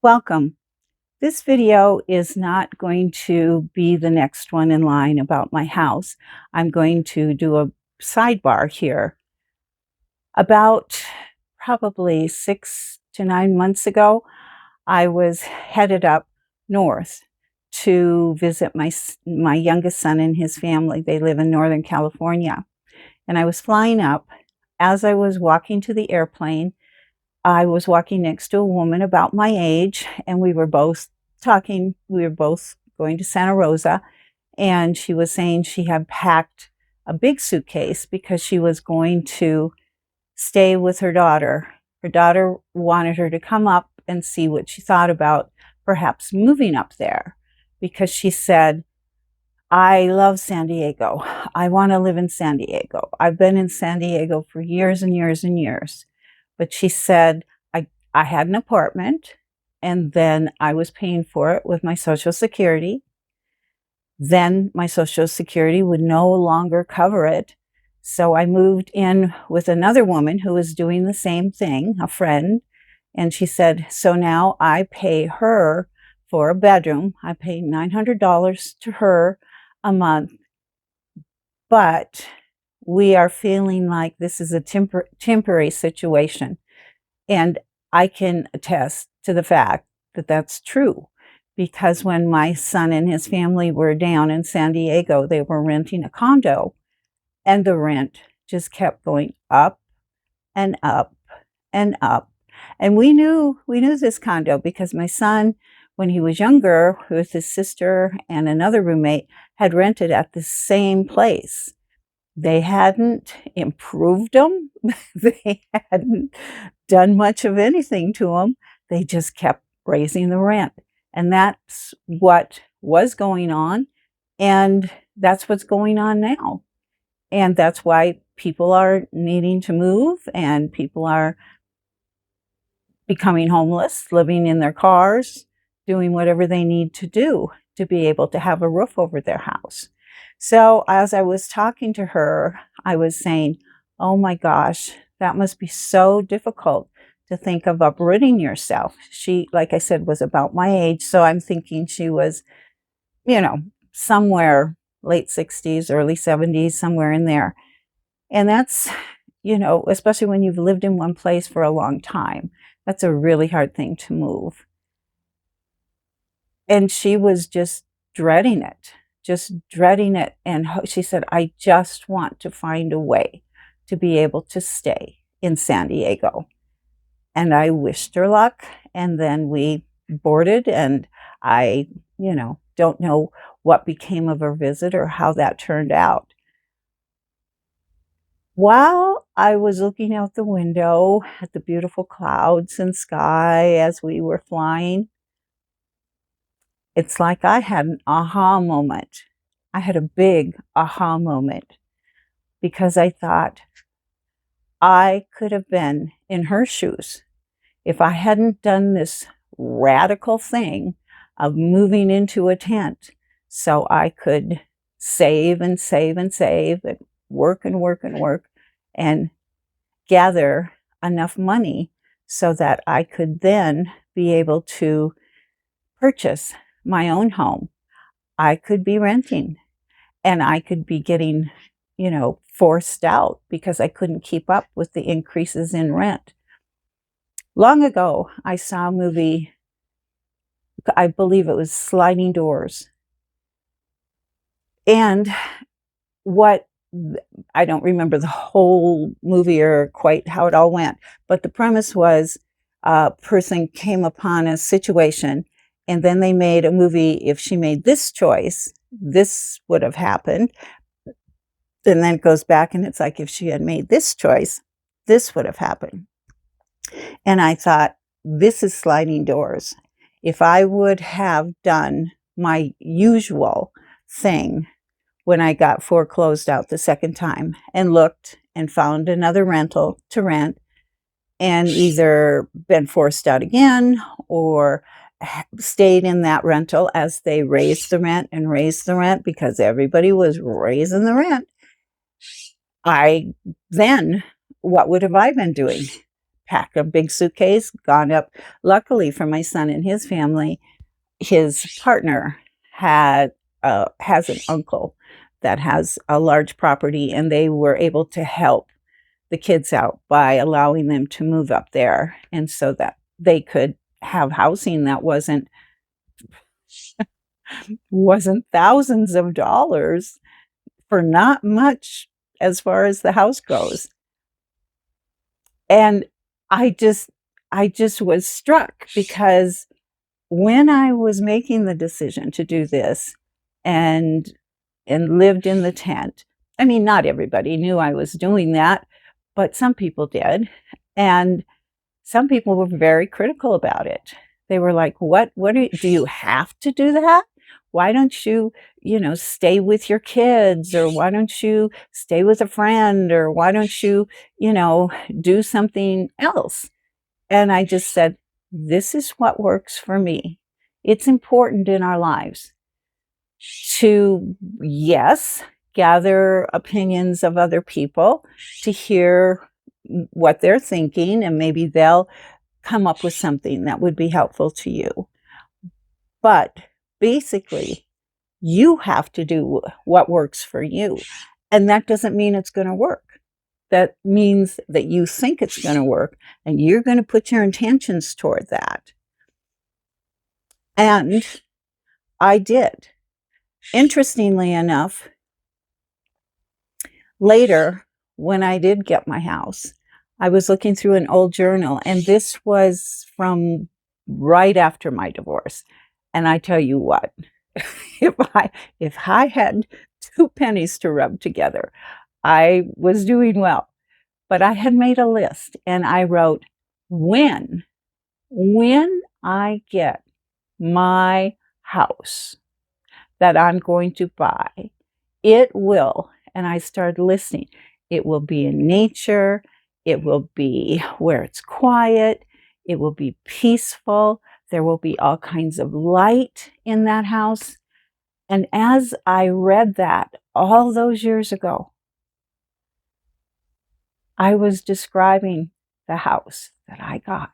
Welcome. This video is not going to be the next one in line about my house. I'm going to do a sidebar here. About probably 6 to 9 months ago, I was headed up north to visit my youngest son and his family. They live in Northern California. And I was flying up. As I was walking to the airplane, I was walking next to a woman about my age, and we were both talking. We were both going to Santa Rosa, and she was saying she had packed a big suitcase because she was going to stay with her daughter. Her daughter wanted her to come up and see what she thought about perhaps moving up there because she said, I love San Diego. I want to live in San Diego. I've been in San Diego for years and years and years. But she said, I had an apartment and then I was paying for it with my Social Security. Then my Social Security would no longer cover it. So I moved in with another woman who was doing the same thing, a friend. And she said, so now I pay her for a bedroom. I pay $900 to her a month. But we are feeling like this is a temporary situation. And I can attest to the fact that that's true. Because when my son and his family were down in San Diego, they were renting a condo, and the rent just kept going up and up and up. And we knew this condo because my son, when he was younger, with his sister and another roommate, had rented at the same place. They hadn't improved them. They hadn't done much of anything to them. They just kept raising the rent. And that's what was going on. And that's what's going on now. And that's why people are needing to move and people are becoming homeless, living in their cars, doing whatever they need to do to be able to have a roof over their house. So as I was talking to her, I was saying, oh my gosh, that must be so difficult to think of uprooting yourself. She, like I said, was about my age. So I'm thinking she was, somewhere late 60s, early 70s, somewhere in there. And that's, especially when you've lived in one place for a long time, that's a really hard thing to move. And she was just dreading it. And she said, I just want to find a way to be able to stay in San Diego. And I wished her luck. And then we boarded, and I, don't know what became of her visit or how that turned out. While I was looking out the window at the beautiful clouds and sky as we were flying, it's like I had an aha moment. I had a big aha moment because I thought I could have been in her shoes if I hadn't done this radical thing of moving into a tent so I could save and save and save and work and work and work and gather enough money so that I could then be able to purchase my own home. I could be renting and I could be getting, forced out because I couldn't keep up with the increases in rent. Long ago, I saw a movie, I believe it was Sliding Doors. And I don't remember the whole movie or quite how it all went, but the premise was a person came upon a situation and then they made a movie. If she made this choice, this would have happened. And then it goes back and it's like, if she had made this choice, this would have happened. And I thought, this is Sliding Doors. If I would have done my usual thing when I got foreclosed out the second time and looked and found another rental to rent and either been forced out again or stayed in that rental as they raised the rent because everybody was raising the rent, what would have I been doing? packed a big suitcase, gone up. Luckily for my son and his family, his partner has an uncle that has a large property, and they were able to help the kids out by allowing them to move up there, and so that they could have housing that wasn't thousands of dollars for not much as far as the house goes. And I just was struck, because when I was making the decision to do this and lived in the tent, I mean, not everybody knew I was doing that, but some people did. And some people were very critical about it. They were like, what do you have to do that? Why don't you, stay with your kids, or why don't you stay with a friend, or why don't you, do something else? And I just said, this is what works for me. It's important in our lives to, yes, gather opinions of other people, to hear what they're thinking, and maybe they'll come up with something that would be helpful to you. But basically, you have to do what works for you. And that doesn't mean it's going to work. That means that you think it's going to work, and you're going to put your intentions toward that. And I did. Interestingly enough, later, when I did get my house, I was looking through an old journal, and this was from right after my divorce. And I tell you what, if I had 2 pennies to rub together, I was doing well. But I had made a list, and I wrote, when I get my house that I'm going to buy, it will, and I started listening, it will be in nature, it will be where it's quiet, it will be peaceful, there will be all kinds of light in that house. And as I read that all those years ago, I was describing the house that I got,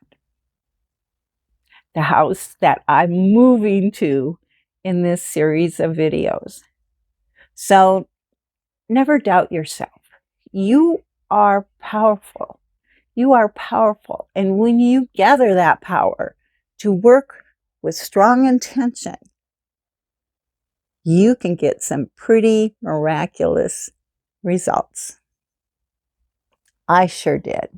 the house that I'm moving to in this series of videos. So never doubt yourself. You are powerful. You are powerful. And when you gather that power to work with strong intention, you can get some pretty miraculous results. I sure did.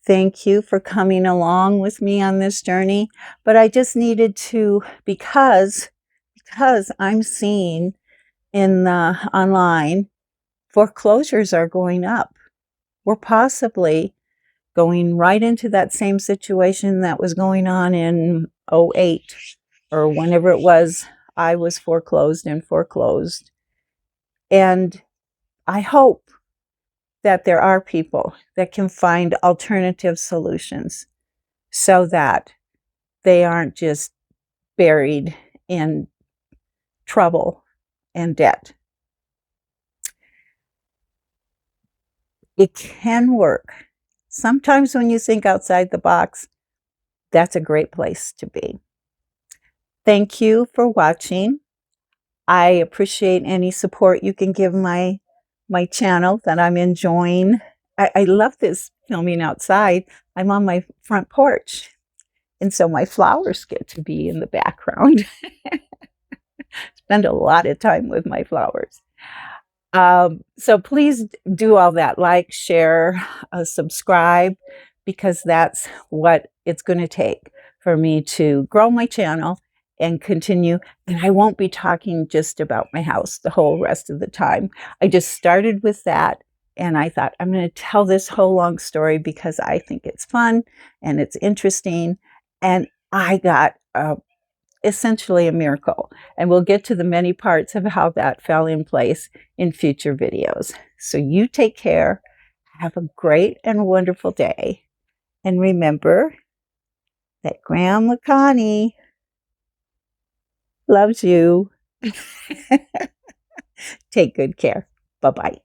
Thank you for coming along with me on this journey. But I just needed to, because I'm seeing in the online, foreclosures are going up. We're possibly going right into that same situation that was going on in 2008, or whenever it was I was foreclosed. And I hope that there are people that can find alternative solutions so that they aren't just buried in trouble and debt. It can work. Sometimes when you think outside the box, that's a great place to be. Thank you for watching. I appreciate any support you can give my channel that I'm enjoying. I love this filming outside. I'm on my front porch, and so my flowers get to be in the background. Spend a lot of time with my flowers. So please do all that. Like, share, subscribe, because that's what it's going to take for me to grow my channel and continue. And I won't be talking just about my house the whole rest of the time. I just started with that, and I thought, I'm going to tell this whole long story because I think it's fun and it's interesting. And I got essentially a miracle. And we'll get to the many parts of how that fell in place in future videos. So you take care. Have a great and wonderful day. And remember that Grandma Connie loves you. Take good care. Bye-bye.